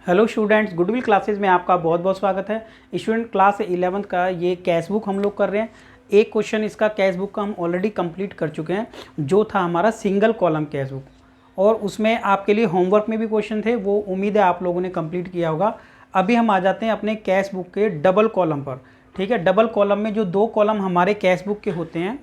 Hello students, goodwill classes में आपका बहुत बहुत स्वागत है। स्टूडेंट क्लास 11th का ये कैश बुक हम लोग कर रहे हैं। एक क्वेश्चन इसका कैश बुक का हम ऑलरेडी कंप्लीट कर चुके हैं, जो था हमारा सिंगल कॉलम कैश बुक, और उसमें आपके लिए होमवर्क में भी क्वेश्चन थे, वो उम्मीद है आप लोगों ने कंप्लीट किया होगा। अभी हम आ जाते हैं अपने कैश बुक के डबल कॉलम पर। ठीक है, डबल कॉलम में जो दो कॉलम हमारे कैश बुक के होते हैं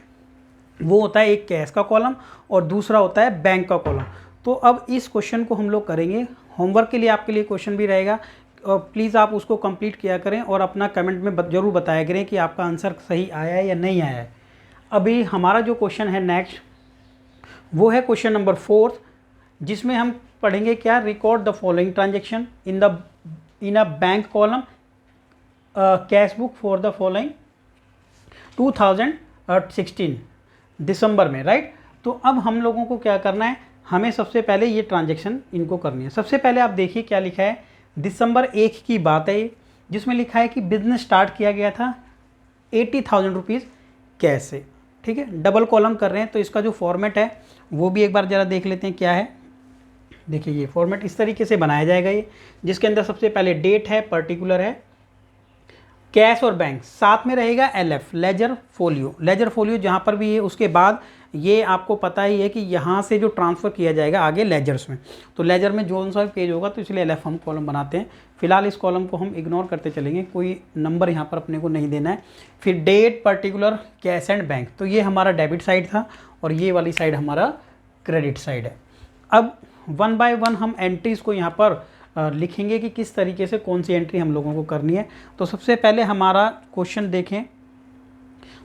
वो होता है एक कैश का कॉलम और दूसरा होता है बैंक का कॉलम। तो अब इस क्वेश्चन को हम लोग करेंगे। होमवर्क के लिए आपके लिए क्वेश्चन भी रहेगा, और प्लीज़ आप उसको कंप्लीट किया करें और अपना कमेंट में ज़रूर बताया करें कि आपका आंसर सही आया है या नहीं आया है। अभी हमारा जो क्वेश्चन है नेक्स्ट, वो है क्वेश्चन नंबर 4, जिसमें हम पढ़ेंगे क्या, record the following transaction in a bank column cash book for the following 2016 दिसंबर में, राइट। तो अब हम लोगों को क्या करना है, हमें सबसे पहले ये ट्रांजैक्शन इनको करनी है। सबसे पहले आप देखिए क्या लिखा है, दिसंबर 1 की बात है ये, जिसमें लिखा है कि बिजनेस स्टार्ट किया गया था 80,000 रुपीज़ कैश से। ठीक है, डबल कॉलम कर रहे हैं, तो इसका जो फॉर्मेट है वो भी एक बार ज़रा देख लेते हैं क्या है। देखिए ये फॉर्मेट इस तरीके से बनाया जाएगा ये, जिसके अंदर सबसे पहले डेट है, पर्टिकुलर है, कैश और बैंक, साथ में रहेगा LF ledger folio. Ledger folio जहाँ पर भी है, उसके बाद ये आपको पता ही है कि यहाँ से जो ट्रांसफ़र किया जाएगा आगे लेजर्स में, तो लेजर में जो सा पेज होगा तो इसलिए एलएफ हम कॉलम बनाते हैं। फिलहाल इस कॉलम को हम इग्नोर करते चलेंगे, कोई नंबर यहाँ पर अपने को नहीं देना है। फिर date, particular, cash and bank, तो ये हमारा डेबिट साइड था और ये वाली साइड हमारा क्रेडिट साइड है। अब वन बाय वन हम एंट्रीज़ को यहाँ पर लिखेंगे कि किस तरीके से कौन सी एंट्री हम लोगों को करनी है। तो सबसे पहले हमारा क्वेश्चन देखें,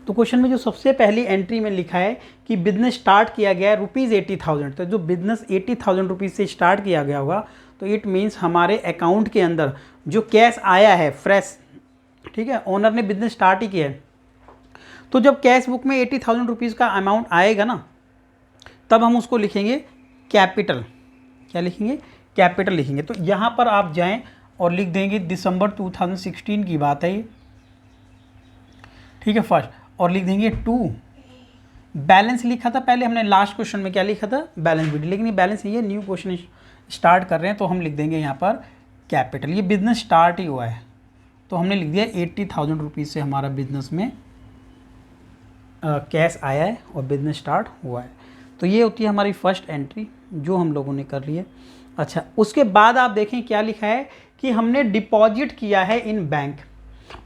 तो क्वेश्चन में जो सबसे पहली एंट्री में लिखा है कि बिजनेस स्टार्ट किया गया है ₹80,000। तो जो बिजनेस 80,000 रुपीज़ से स्टार्ट किया गया होगा, तो इट मीन्स हमारे अकाउंट के अंदर जो कैश आया है फ्रेश, ठीक है, ओनर ने बिजनेस स्टार्ट ही किया है, तो जब कैश बुक में 80,000 रुपीज़ का अमाउंट आएगा ना, तब हम उसको लिखेंगे कैपिटल। क्या लिखेंगे? कैपिटल लिखेंगे। तो यहाँ पर आप जाएं और लिख देंगे दिसंबर 2016 की बात है ये, ठीक है, फर्स्ट, और लिख देंगे 2। बैलेंस लिखा था पहले हमने, लास्ट क्वेश्चन में क्या लिखा था, बैलेंस भी, लेकिन ये बैलेंस ये न्यू क्वेश्चन स्टार्ट कर रहे हैं, तो हम लिख देंगे यहाँ पर कैपिटल। ये बिजनेस स्टार्ट ही हुआ है, तो हमने लिख दिया 80,000 रुपीज़ से हमारा बिजनेस में कैश आया है और बिजनेस स्टार्ट हुआ है। तो ये होती है हमारी फर्स्ट एंट्री जो हम लोगों ने कर ली है। अच्छा, उसके बाद आप देखें क्या लिखा है कि हमने डिपॉजिट किया है इन बैंक,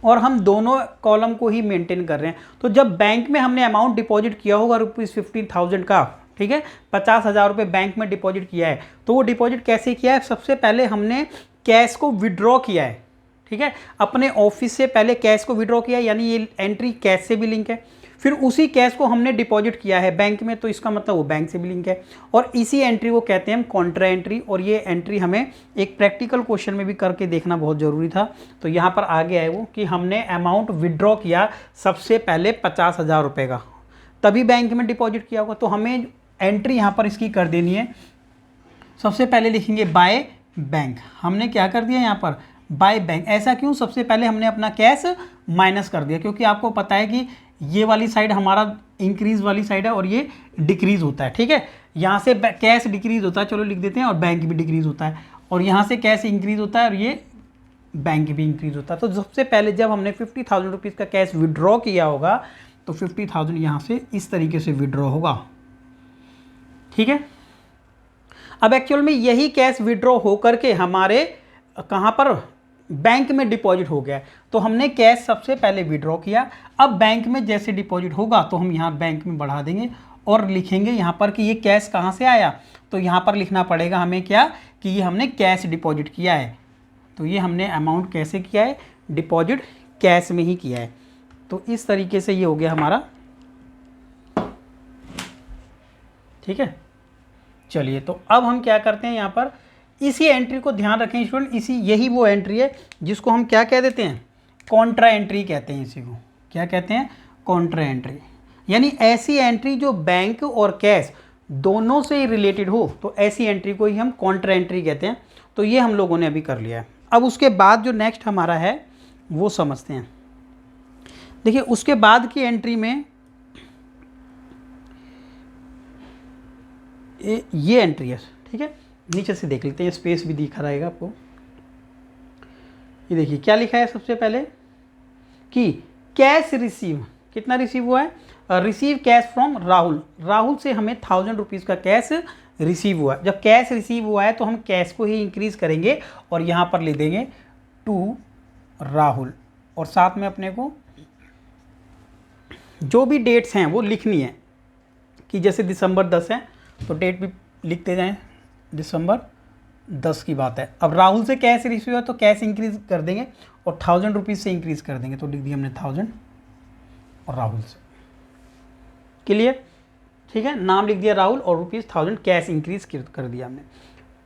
और हम दोनों कॉलम को ही मेंटेन कर रहे हैं। तो जब बैंक में हमने अमाउंट डिपॉजिट किया होगा ₹15,000 का, ठीक है, 50,000 रुपये बैंक में डिपॉजिट किया है, तो वो डिपॉजिट कैसे किया है, सबसे पहले हमने कैश को विड्रॉ किया है। ठीक है, अपने ऑफिस से पहले कैश को विड्रॉ किया है, यानी ये एंट्री कैश से भी लिंक है। फिर उसी कैश को हमने डिपॉजिट किया है बैंक में, तो इसका मतलब वो बैंक से भी लिंक है, और इसी एंट्री को कहते हैं हम कॉन्ट्रा एंट्री। और ये एंट्री हमें एक प्रैक्टिकल क्वेश्चन में भी करके देखना बहुत ज़रूरी था। तो यहाँ पर आ गया है वो कि हमने अमाउंट विड्रॉ किया सबसे पहले 50,000 रुपये का, तभी बैंक में डिपॉजिट किया होगा। तो हमें एंट्री यहाँ पर इसकी कर देनी है। सबसे पहले लिखेंगे बाय बैंक, हमने क्या कर दिया यहाँ पर, बाय बैंक। ऐसा क्यों, सबसे पहले हमने अपना कैश माइनस कर दिया, क्योंकि आपको पता है कि ये वाली साइड हमारा इंक्रीज वाली साइड है और ये डिक्रीज होता है। ठीक है, यहाँ से कैश डिक्रीज होता है, चलो लिख देते हैं, और बैंक भी डिक्रीज होता है, और यहाँ से कैश इंक्रीज होता है और ये बैंक भी इंक्रीज होता है। तो सबसे पहले जब हमने 50,000 रुपीज़ का कैश विड्रॉ किया होगा, तो 50,000 यहाँ से इस तरीके से विड्रॉ होगा। ठीक है, अब एक्चुअल में यही कैश विड्रॉ होकर के हमारे कहाँ पर, बैंक में डिपॉजिट हो गया। तो हमने कैश सबसे पहले विड्रॉ किया, अब बैंक में जैसे डिपॉजिट होगा तो हम यहाँ बैंक में बढ़ा देंगे और लिखेंगे यहाँ पर कि ये कैश कहाँ से आया। तो यहाँ पर लिखना पड़ेगा हमें क्या, कि ये हमने कैश डिपॉजिट किया है। तो ये हमने अमाउंट कैसे किया है, डिपॉजिट कैश में ही किया है। तो इस तरीके से ये हो गया हमारा। ठीक है, चलिए, तो अब हम क्या करते हैं, यहाँ पर इसी एंट्री को ध्यान रखें स्टूडेंट, यही वो एंट्री है जिसको हम क्या कह देते हैं, कॉन्ट्रा एंट्री कहते हैं। इसी को क्या कहते हैं, कॉन्ट्रा एंट्री। यानी ऐसी एंट्री जो बैंक और कैश दोनों से ही रिलेटेड हो, तो ऐसी एंट्री को ही हम कॉन्ट्रा एंट्री कहते हैं। तो ये हम लोगों ने अभी कर लिया है। अब उसके बाद जो नेक्स्ट हमारा है वो समझते हैं। देखिए, उसके बाद की एंट्री में ये एंट्री है। ठीक है, नीचे से देख लेते हैं, स्पेस भी दिखा रहेगा आपको। ये देखिए क्या लिखा है सबसे पहले कि कैश रिसीव, कितना रिसीव हुआ है, receive cash from Rahul, Rahul से हमें 1000 रुपीज़ का कैश रिसीव हुआ है। जब कैश रिसीव हुआ है तो हम कैश को ही इंक्रीज करेंगे और यहाँ पर लिख देंगे टू राहुल, और साथ में अपने को जो भी डेट्स हैं वो लिखनी है, कि जैसे दिसंबर 10 है तो डेट भी लिखते जाएं, दिसंबर 10 की बात है। अब राहुल से कैश रिसीव हुआ तो कैश इंक्रीज कर देंगे और 1000 रुपीज़ से इंक्रीज कर देंगे, तो लिख दिया हमने 1000 और राहुल से। क्लियर, ठीक है, नाम लिख दिया राहुल और रुपीज़ 1000 कैश इंक्रीज कर दिया हमने।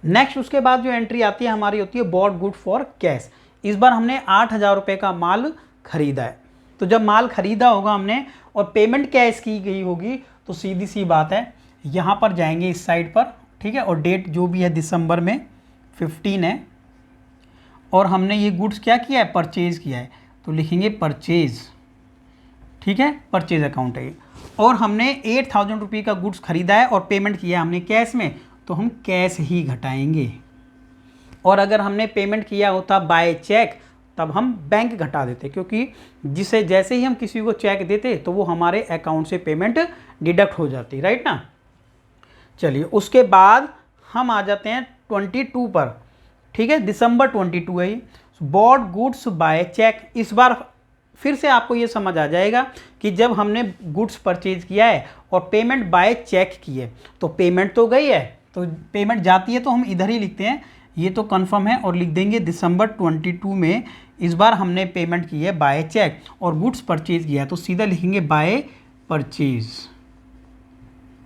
नेक्स्ट उसके बाद जो एंट्री आती है हमारी होती है बॉट गुड फॉर कैश। इस बार हमने 8000 रुपये का माल खरीदा है, तो जब माल खरीदा होगा हमने और पेमेंट कैश की गई होगी तो सीधी सी बात है यहाँ पर जाएंगे इस साइड पर, ठीक है, और डेट जो भी है दिसंबर में 15 है और हमने ये गुड्स क्या किया है, परचेज किया है, तो लिखेंगे परचेज, ठीक है, परचेज अकाउंट है ये। और हमने 8000 रुपये का गुड्स खरीदा है और पेमेंट किया हमने कैश में, तो हम कैश ही घटाएंगे। और अगर हमने पेमेंट किया होता बाय चेक तब हम बैंक घटा देते, क्योंकि जिसे जैसे ही हम किसी को चेक देते तो वो हमारे अकाउंट से पेमेंट डिडक्ट हो जाती, राइट ना। चलिए उसके बाद हम आ जाते हैं 22 पर, ठीक है, दिसंबर 22 है ये, बॉट गुड्स बाय चेक। इस बार फिर से आपको ये समझ आ जाएगा कि जब हमने गुड्स परचेज किया है और पेमेंट बाय चेक की है तो पेमेंट तो गई है, तो पेमेंट जाती है तो हम इधर ही लिखते हैं, ये तो कंफर्म है, और लिख देंगे दिसंबर 22 में इस बार हमने पेमेंट की है बाय चेक और गुड्स परचेज किया है, तो सीधा लिखेंगे बाय परचेज।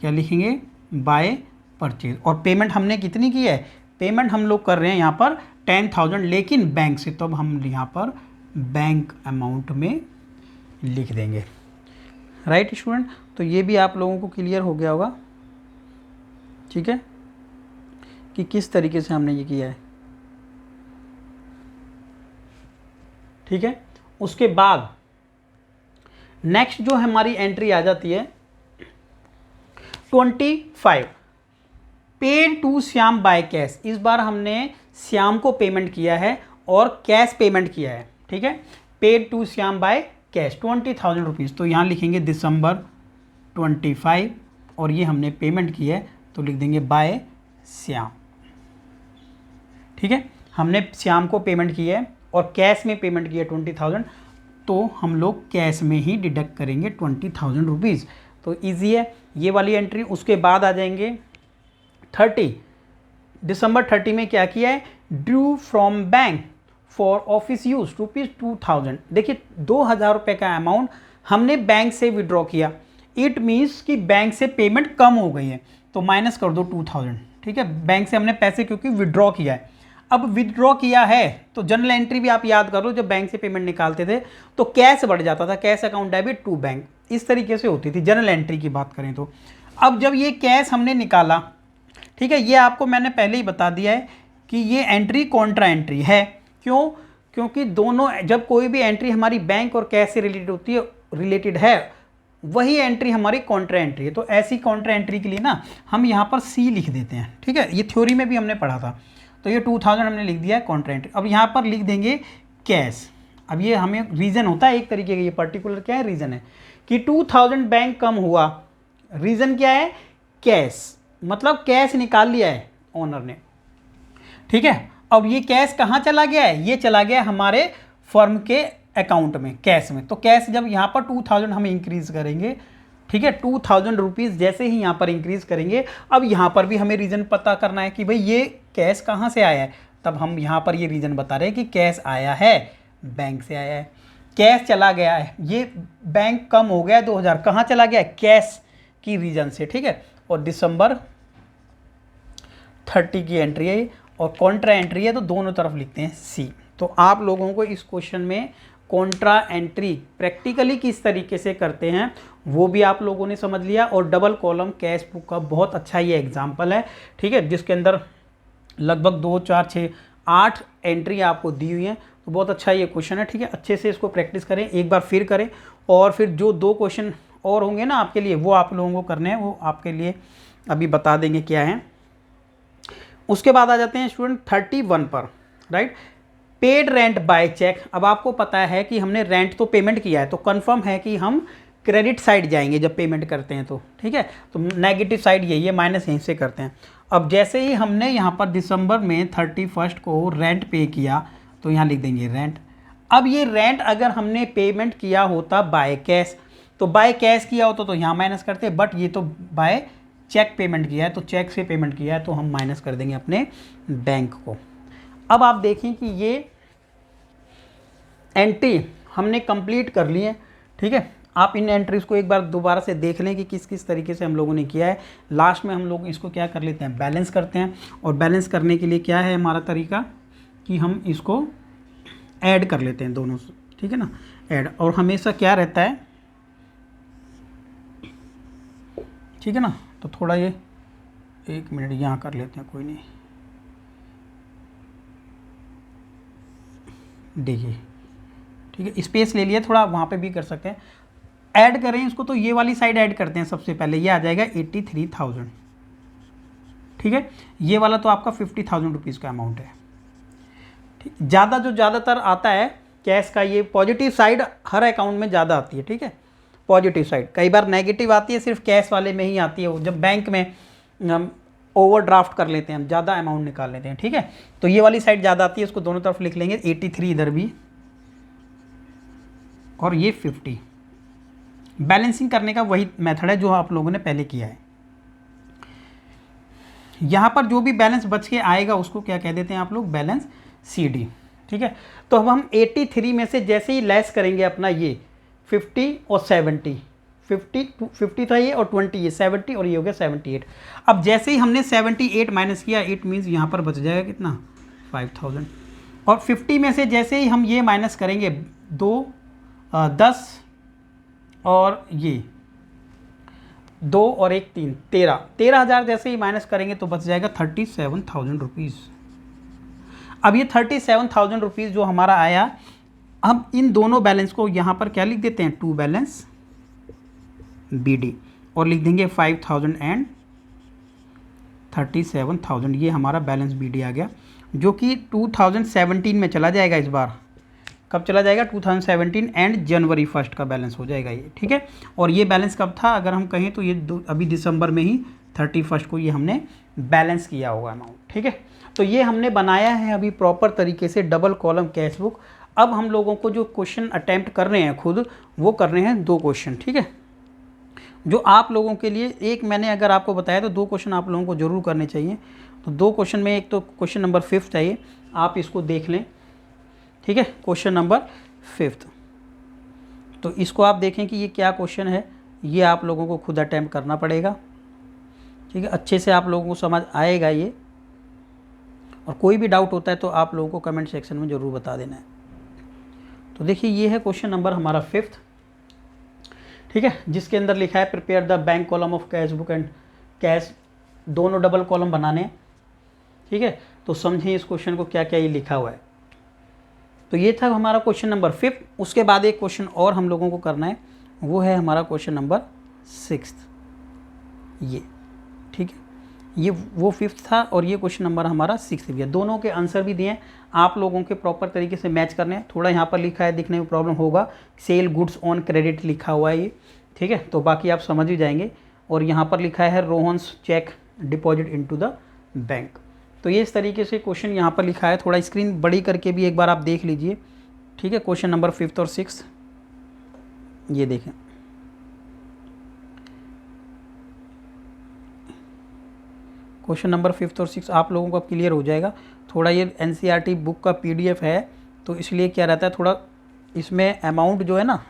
क्या लिखेंगे, बाय परचेज। और पेमेंट हमने कितनी की है, पेमेंट हम लोग कर रहे हैं यहाँ पर 10,000, लेकिन बैंक से, तो अब हम यहाँ पर बैंक अमाउंट में लिख देंगे, राइट स्टूडेंट। तो ये भी आप लोगों को क्लियर हो गया होगा, ठीक है, कि किस तरीके से हमने ये किया है, ठीक है। उसके बाद नेक्स्ट जो हमारी एंट्री आ जाती है 25, paid to Shyam by cash. इस बार हमने श्याम को पेमेंट किया है और कैश पेमेंट किया है, ठीक है, paid to Shyam by cash 20,000 rupees, तो यहाँ लिखेंगे दिसंबर 25 और ये हमने पेमेंट की है तो लिख देंगे बाय श्याम, ठीक है। हमने श्याम को पेमेंट की है और कैश में पेमेंट की है 20,000, तो हम लोग कैश में ही डिडक्ट करेंगे 20,000 रुपीज़, तो ईजी है ये वाली एंट्री। उसके बाद आ जाएंगे 30, दिसंबर 30 में क्या किया है, Drew from bank for office use ₹2000। देखिए 2000 रुपये का अमाउंट हमने बैंक से विड्रॉ किया, इट मीन्स कि बैंक से पेमेंट कम हो गई है, तो माइनस कर दो 2000, ठीक है, बैंक से हमने पैसे क्योंकि विड्रॉ किया है। अब विड्रॉ किया है तो जनरल एंट्री भी आप याद कर लो, जब बैंक से पेमेंट निकालते थे तो कैश बढ़ जाता था, cash account debit to bank, इस तरीके से होती थी जनरल एंट्री की बात करें तो। अब जब ये कैश हमने निकाला, ठीक है, ये आपको मैंने पहले ही बता दिया है कि ये एंट्री कॉन्ट्रा एंट्री है। क्यों, क्योंकि दोनों, जब कोई भी एंट्री हमारी बैंक और कैश से रिलेटेड है वही एंट्री हमारी कॉन्ट्रा एंट्री है। तो ऐसी कॉन्ट्रा एंट्री के लिए ना हम यहाँ पर सी लिख देते हैं, ठीक है, ये थ्योरी में भी हमने पढ़ा था। तो ये 2000 हमने लिख दिया है कॉन्ट्रा एंट्री। अब यहाँ पर लिख देंगे कैश। अब ये हमें रीज़न होता है एक तरीके का, ये पर्टिकुलर क्या है, रीज़न है कि 2000 बैंक कम हुआ, रीज़न क्या है, कैश, मतलब कैश निकाल लिया है ओनर ने, ठीक है। अब ये कैश कहाँ चला गया है, ये चला गया हमारे फर्म के अकाउंट में, कैश में। तो कैश जब यहाँ पर 2000 हम इंक्रीज़ करेंगे, ठीक है, 2000 रुपीज़ जैसे ही यहाँ पर इंक्रीज़ करेंगे, अब यहाँ पर भी हमें रीज़न पता करना है कि भाई ये कैश कहाँ से आया है, तब हम यहाँ पर ये रीज़न बता रहे हैं कि कैश आया है बैंक से आया है, कैश चला गया है, ये बैंक कम हो गया 2000, कहाँ चला गया है, कैश की रीज़न से, ठीक है। और दिसंबर 30 की एंट्री है और कॉन्ट्रा एंट्री है, तो दोनों तरफ लिखते हैं सी। तो आप लोगों को इस क्वेश्चन में कॉन्ट्रा एंट्री प्रैक्टिकली किस तरीके से करते हैं वो भी आप लोगों ने समझ लिया। और डबल कॉलम कैश बुक का बहुत अच्छा ये एग्जाम्पल है, ठीक है, जिसके अंदर लगभग 2, 4, 6, 8 एंट्री आपको दी हुई हैं। तो बहुत अच्छा ये क्वेश्चन है, ठीक है, अच्छे से इसको प्रैक्टिस करें, एक बार फिर करें, और फिर जो 2 क्वेश्चन और होंगे ना आपके लिए वो आप लोगों को करने हैं, वो आपके लिए अभी बता देंगे क्या है। उसके बाद आ जाते हैं स्टूडेंट 31 पर, right. Paid rent by cheque. अब आपको पता है कि हमने रेंट तो पेमेंट किया है, तो कंफर्म है कि हम क्रेडिट साइड जाएंगे जब पेमेंट करते हैं तो, ठीक है। तो नेगेटिव साइड यही है, माइनस यहीं से करते हैं। अब जैसे ही हमने यहाँ पर दिसंबर में 31 को रेंट पे किया तो यहाँ लिख देंगे रेंट। अब ये रेंट अगर हमने पेमेंट किया होता बाय कैश, तो बाय कैश किया होता तो यहाँ माइनस करते, बट ये तो बाय चेक पेमेंट किया है, तो चेक से पेमेंट किया है तो हम माइनस कर देंगे अपने बैंक को। अब आप देखें कि ये एंट्री हमने कंप्लीट कर ली है, ठीक है। आप इन एंट्रीज को एक बार दोबारा से देख लें कि किस किस तरीके से हम लोगों ने किया है। लास्ट में हम लोग इसको क्या कर लेते हैं, बैलेंस करते हैं। और बैलेंस करने के लिए क्या है हमारा तरीका कि हम इसको ऐड कर लेते हैं दोनों से, ठीक है ना, ऐड। और हमेशा क्या रहता है, ठीक है ना, तो थोड़ा ये 1 मिनट यहाँ कर लेते हैं, कोई नहीं, देखिए, ठीक है, स्पेस ले लिया थोड़ा, वहाँ पे भी कर सकते हैं। ऐड करें इसको तो ये वाली साइड ऐड करते हैं सबसे पहले, ये आ जाएगा 83,000, ठीक है। ये वाला तो आपका 50,000 रुपीज़ का अमाउंट है, ठीक। ज़्यादा जो ज़्यादातर आता है कैश का, ये पॉजिटिव साइड हर अकाउंट में ज़्यादा आती है, ठीक है, पॉजिटिव साइड। कई बार नेगेटिव आती है, सिर्फ कैश वाले में ही आती है, वो जब बैंक में हम ओवरड्राफ्ट कर लेते हैं, हम ज़्यादा अमाउंट निकाल लेते हैं, ठीक है। तो ये वाली साइड ज़्यादा आती है, इसको दोनों तरफ लिख लेंगे, 83 इधर भी और ये 50। बैलेंसिंग करने का वही मेथड है जो आप लोगों ने पहले किया है। यहाँ पर जो भी बैलेंस बच के आएगा उसको क्या कह देते हैं आप लोग, बैलेंस CD, ठीक है। तो अब हम 83 में से जैसे ही लेस करेंगे अपना ये 50 और 70, 50 था ये और 20 ये 70 और ये हो गया 78। अब जैसे ही हमने 78 माइनस किया, इट मीन्स यहाँ पर बच जाएगा कितना, 5000। और 50 में से जैसे ही हम ये माइनस करेंगे 10 और ये 2 और 1 3, 13,000 जैसे ही माइनस करेंगे तो बच जाएगा 37,000 रुपीज़। अब ये 37,000 रुपीज़ जो हमारा आया, अब इन दोनों बैलेंस को यहाँ पर क्या लिख देते हैं, टू बैलेंस BD, और लिख देंगे 5,000 एंड 37,000। ये हमारा बैलेंस BD आ गया, जो कि 2017 में चला जाएगा। इस बार कब चला जाएगा, 2017 एंड जनवरी 1 का बैलेंस हो जाएगा ये, ठीक है। और ये बैलेंस कब था, अगर हम कहें तो ये अभी दिसंबर में ही 31 को ये हमने बैलेंस किया होगा अमाउंट, ठीक है। तो ये हमने बनाया है अभी प्रॉपर तरीके से डबल कॉलम कैश बुक। अब हम लोगों को जो क्वेश्चन अटैम्प्ट कर रहे हैं खुद, वो कर रहे हैं 2 क्वेश्चन, ठीक है, जो आप लोगों के लिए, एक मैंने अगर आपको बताया तो 2 क्वेश्चन आप लोगों को जरूर करने चाहिए। तो 2 क्वेश्चन में एक तो क्वेश्चन नंबर 5 चाहिए, आप इसको देख लें, ठीक है, क्वेश्चन नंबर 5। तो इसको आप देखें कि ये क्या क्वेश्चन है, ये आप लोगों को खुद अटैम्प्ट करना पड़ेगा, ठीक है, अच्छे से आप लोगों को समझ आएगा ये। और कोई भी डाउट होता है तो आप लोगों को कमेंट सेक्शन में ज़रूर बता देना है। तो देखिए ये है क्वेश्चन नंबर हमारा 5, ठीक है, जिसके अंदर लिखा है prepare the bank column of cash book and cash, दोनों डबल कॉलम बनाने हैं, ठीक है। तो समझें इस क्वेश्चन को क्या क्या ये लिखा हुआ है। तो ये था हमारा क्वेश्चन नंबर 5। उसके बाद एक क्वेश्चन और हम लोगों को करना है, वो है हमारा क्वेश्चन नंबर 6, ये, ठीक है, ये वो 5th था और ये क्वेश्चन नंबर हमारा 6 भी है। दोनों के आंसर भी दिए हैं, आप लोगों के प्रॉपर तरीके से मैच करने हैं। थोड़ा यहाँ पर लिखा है, दिखने में प्रॉब्लम होगा, सेल गुड्स ऑन क्रेडिट लिखा हुआ है ये, ठीक है, तो बाकी आप समझ ही जाएंगे। और यहाँ पर लिखा है Rohan's cheque deposit into the bank. तो ये इस तरीके से क्वेश्चन यहाँ पर लिखा है, थोड़ा स्क्रीन बड़ी करके भी एक बार आप देख लीजिए, ठीक है। क्वेश्चन नंबर 5th और 6th ये देखें, क्वेश्चन नंबर 5th और 6th आप लोगों को अब क्लियर हो जाएगा। थोड़ा ये NCERT बुक का PDF है, तो इसलिए क्या रहता है, थोड़ा इसमें अमाउंट जो है ना,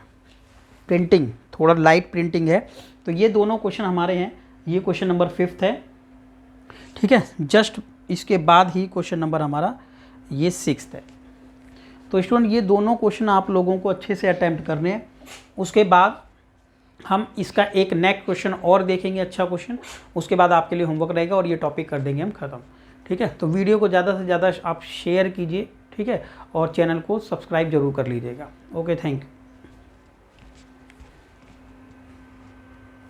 प्रिंटिंग थोड़ा लाइट प्रिंटिंग है। तो ये दोनों क्वेश्चन हमारे हैं, ये क्वेश्चन नंबर 5th है, ठीक है, जस्ट इसके बाद ही क्वेश्चन नंबर हमारा ये 6th है। तो स्टूडेंट ये दोनों क्वेश्चन आप लोगों को अच्छे से अटैम्प्ट करने हैं। उसके बाद हम इसका एक नेक्स्ट क्वेश्चन और देखेंगे, अच्छा क्वेश्चन, उसके बाद आपके लिए होमवर्क रहेगा और ये टॉपिक कर देंगे हम ख़त्म, ठीक है। तो वीडियो को ज़्यादा से ज़्यादा आप शेयर कीजिए, ठीक है, और चैनल को सब्सक्राइब जरूर कर लीजिएगा। Okay, thank you.